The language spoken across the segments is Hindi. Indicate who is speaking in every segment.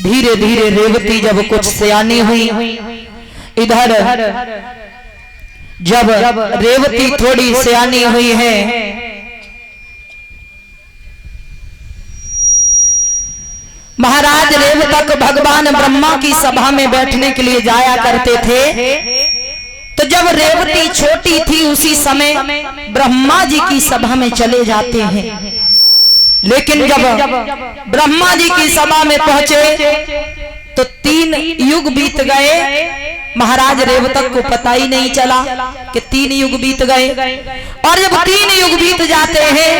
Speaker 1: धीरे धीरे रेवती जब कुछ सयानी हुई, इधर जब रेवती थोड़ी सयानी हुई है, महाराज रेवतक भगवान ब्रह्मा की सभा में बैठने के लिए जाया करते थे। तो जब रेवती छोटी थी उसी समय ब्रह्मा जी की सभा में चले जाते हैं। लेकिन जब ब्रह्मा जी की सभा में पहुंचे तो 3 युग बीत गए। महाराज रेवतक को पता ही नहीं चला कि 3 युग बीत गए। और जब 3 युग बीत जाते हैं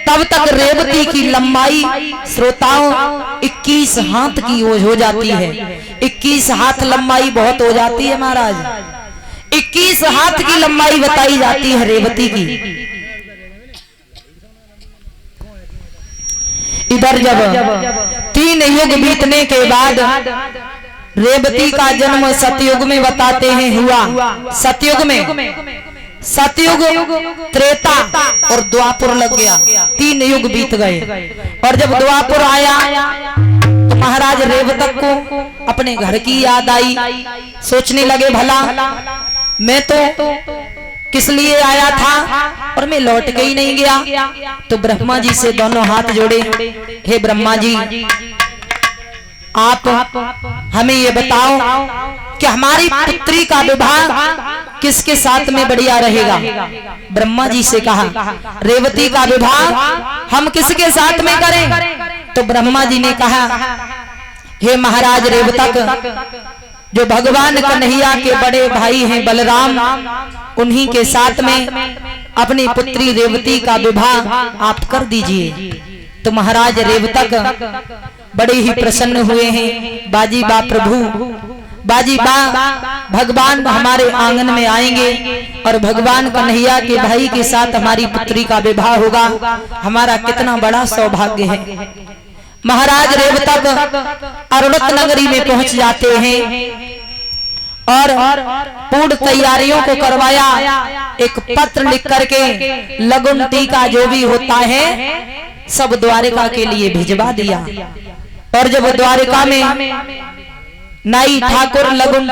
Speaker 1: तब तक रेवती की लंबाई श्रोताओं 21 हाथ की हो जाती है। 21 हाथ लंबाई बहुत हो जाती है महाराज। 21 हाथ की लंबाई बताई जाती है रेवती की। इधर जब 3 युग बीतने के बाद रेवती का जन्म सतयुग में बताते हैं हुआ। सतयुग त्रेता और द्वापर लग गया। 3 युग बीत गए। और जब द्वापर आया तो महाराज रेवतक को अपने घर की याद आई। सोचने लगे भला मैं तो किस लिए आया था और मैं लौट के ही नहीं गया। तो ब्रह्मा जी से दोनों हाथ जोड़े, हे ब्रह्मा जी आप हमें ये बताओ कि हमारी पुत्री का विवाह किसके साथ में बढ़िया रहेगा। ब्रह्मा जी से कहा रेवती का विवाह हम किसके साथ में करें। तो ब्रह्मा जी ने कहा हे महाराज रेवतक, जो भगवान कन्हैया के बड़े भाई हैं बलराम, उन्हीं के साथ में अपनी पुत्री रेवती का विवाह आप कर दीजिए। तो महाराज रेवतक बड़े ही प्रसन्न हुए हैं। बाजी बा प्रभु, बाजी बा भगवान हमारे आंगन में आएंगे और भगवान कन्हैया के भाई के साथ हमारी पुत्री का विवाह होगा। हमारा कितना बड़ा सौभाग्य है। महाराज रेवतक अरुणत नगरी में पहुंच जाते हैं और पूर्ण तैयारियों को करवाया। एक पत्र लिख करके लगुन टीका जो भी होता है सब द्वारिका के लिए भिजवा दिया। और जब द्वारिका में नाई ठाकुर लगुन